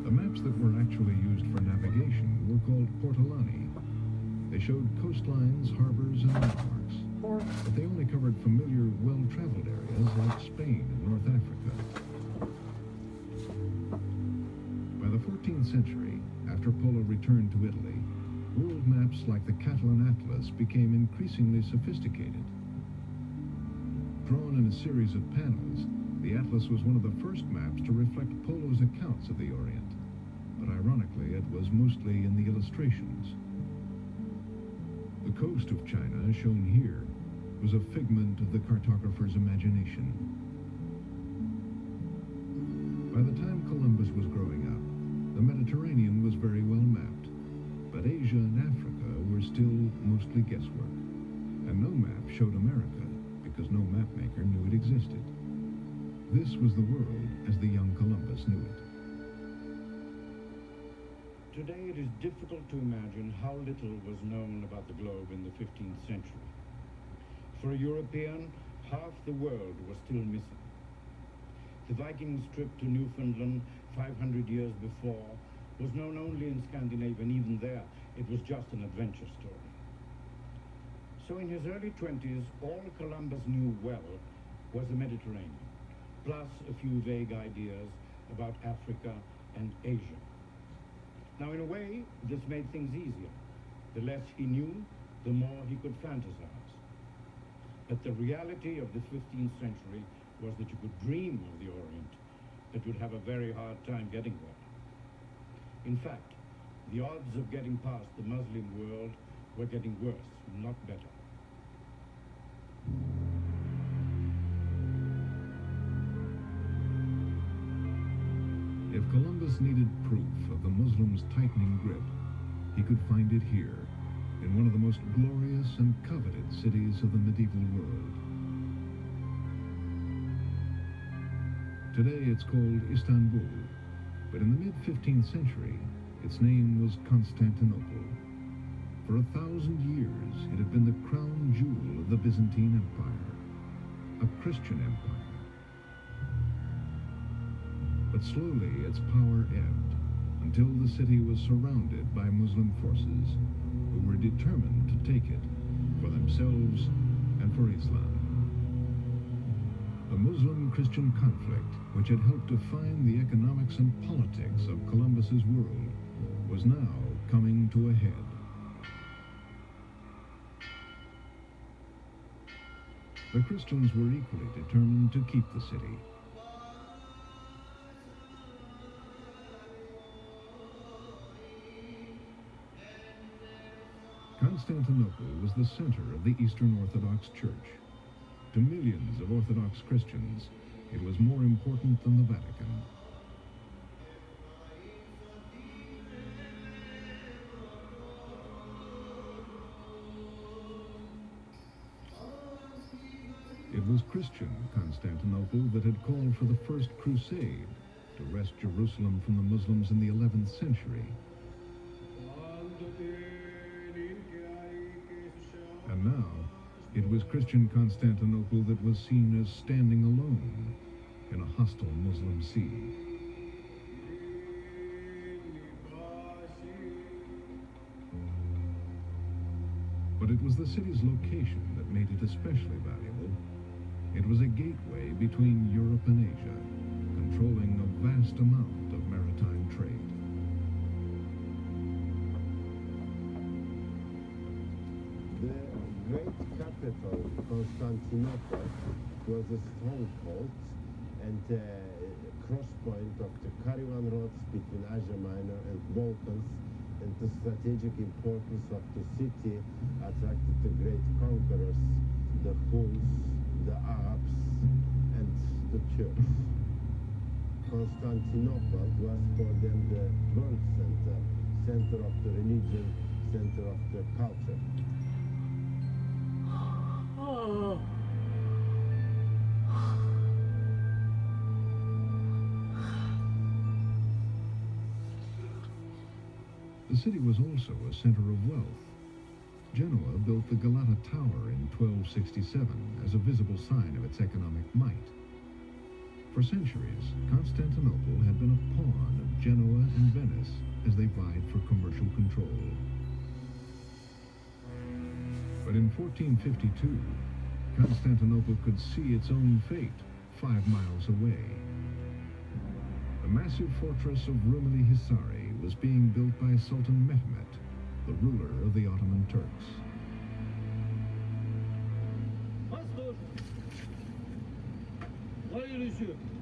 The maps that were actually used for navigation were called portolani. They showed coastlines, harbors, and landmarks, but they only covered familiar, well-traveled areas like Spain and North Africa. By the 14th century, after Polo returned to Italy, world maps like the Catalan Atlas became increasingly sophisticated. Drawn in a series of panels, the Atlas was one of the first maps to reflect Polo's accounts of the Orient, but ironically, it was mostly in the illustrations. The coast of China, shown here, was a figment of the cartographer's imagination. By the time Columbus was growing up, the Mediterranean was very well mapped, but Asia and Africa were still mostly guesswork, and no map showed America because no mapmaker knew it existed. This was the world as the young Columbus knew it. Today it is difficult to imagine how little was known about the globe in the 15th century. For a European, half the world was still missing. The Vikings' trip to Newfoundland 500 years before was known only in Scandinavia, and even there it was just an adventure story. So in his early 20s, all Columbus knew well was the Mediterranean, plus a few vague ideas about Africa and Asia. Now, in a way, this made things easier. The less he knew, the more he could fantasize. But the reality of the 15th century was that you could dream of the Orient, but you'd have a very hard time getting there. In fact, the odds of getting past the Muslim world were getting worse, not better. If Columbus needed proof of the Muslims' tightening grip, he could find it here, in one of the most glorious and coveted cities of the medieval world. Today it's called Istanbul, but in the mid-15th century, its name was Constantinople. For 1,000 years, it had been the crown jewel of the Byzantine Empire, a Christian empire. But slowly its power ebbed, until the city was surrounded by Muslim forces, who were determined to take it for themselves and for Islam. The Muslim-Christian conflict, which had helped define the economics and politics of Columbus's world, was now coming to a head. The Christians were equally determined to keep the city. Constantinople was the center of the Eastern Orthodox Church. To millions of Orthodox Christians, it was more important than the Vatican. It was Christian Constantinople that had called for the First Crusade to wrest Jerusalem from the Muslims in the 11th century. And now, it was Christian Constantinople that was seen as standing alone in a hostile Muslim sea. But it was the city's location that made it especially valuable. It was a gateway between Europe and Asia, controlling a vast amount of maritime trade. The great capital, Constantinople, was a stronghold and a cross point of the caravan roads between Asia Minor and Balkans, and the strategic importance of the city attracted the great conquerors, the Huns, the Arabs, and the Turks. Constantinople was for them the world center, center of the religion, center of the culture. The city was also a center of wealth. Genoa built the Galata Tower in 1267 as a visible sign of its economic might. For centuries, Constantinople had been a pawn of Genoa and Venice as they vied for commercial control. But in 1452, Constantinople could see its own fate 5 miles away. The massive fortress of Rumeli Hisari was being built by Sultan Mehmet, the ruler of the Ottoman Turks.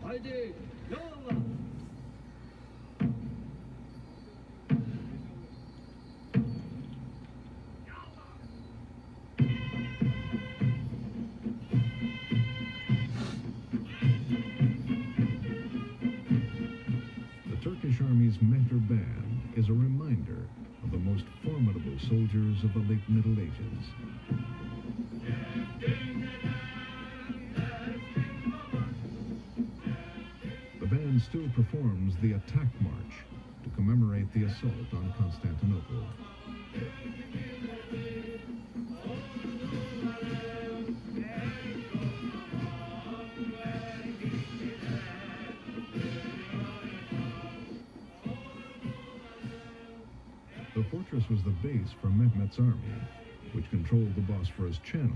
Haydi, yallah. The Turkish army's Mehter Band is a reminder of the most formidable soldiers of the late Middle Ages. The band still performs the Attack March to commemorate the assault on Constantinople. The fortress was the base for Mehmet's army, which controlled the Bosphorus Channel,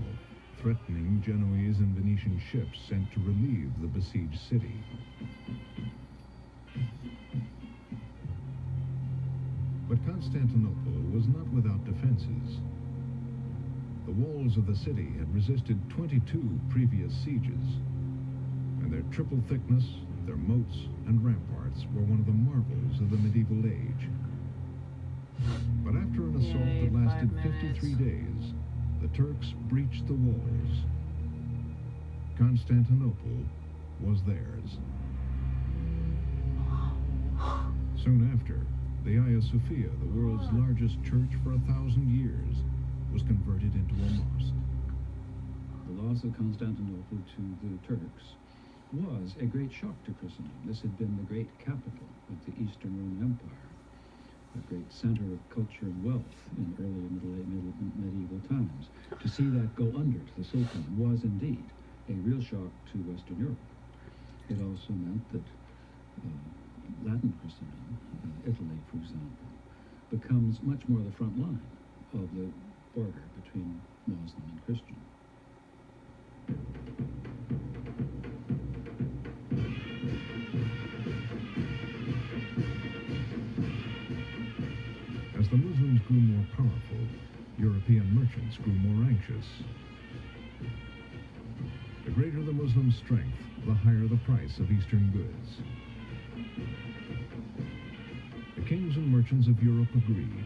threatening Genoese and Venetian ships sent to relieve the besieged city. But Constantinople was not without defenses. The walls of the city had resisted 22 previous sieges, and their triple thickness, their moats and ramparts were one of the marvels of the medieval age. But after an assault that lasted 53 days, the Turks breached the walls. Constantinople was theirs. Soon after, the Hagia Sophia, the world's largest church for 1,000 years, was converted into a mosque. The loss of Constantinople to the Turks was a great shock to Christendom. This had been the great capital of the Eastern Roman Empire, a great center of culture and wealth in early medieval times. To see that go under to the Sultan was indeed a real shock to Western Europe. It also meant that Latin Christendom, Italy for example, becomes much more the front line of the border between Muslim and Christian. As the Muslims grew more powerful, European merchants grew more anxious. The greater the Muslim strength, the higher the price of Eastern goods. The kings and merchants of Europe agreed.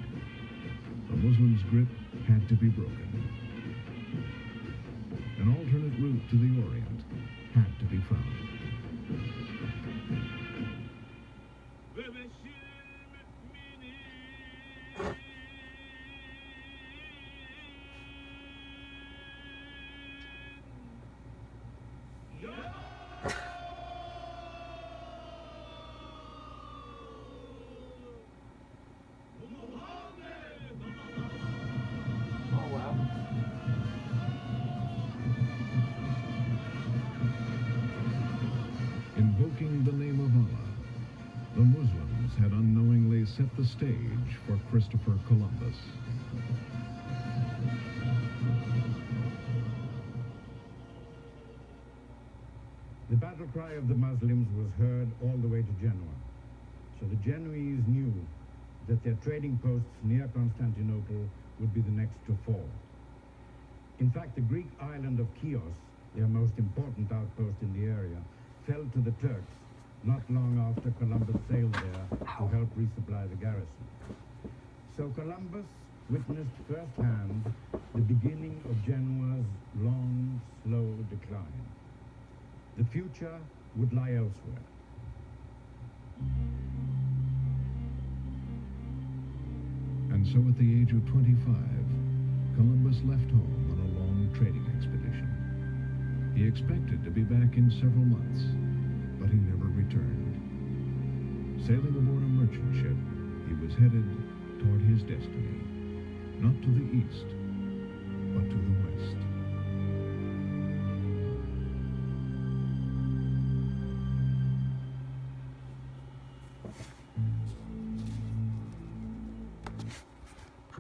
The Muslims' grip had to be broken. An alternate route to the Orient had to be found. Invoking the name of Allah, the Muslims had unknowingly set the stage for Christopher Columbus. The battle cry of the Muslims was heard all the way to Genoa. So the Genoese knew that their trading posts near Constantinople would be the next to fall. In fact, the Greek island of Chios, their most important outpost in the area, fell to the Turks not long after Columbus sailed there to help resupply the garrison. So Columbus witnessed firsthand the beginning of Genoa's long, slow decline. The future would lie elsewhere. And so at the age of 25, Columbus left home on a long trading expedition. He expected to be back in several months, but he never returned. Sailing aboard a merchant ship, he was headed toward his destiny, not to the east, but to the west.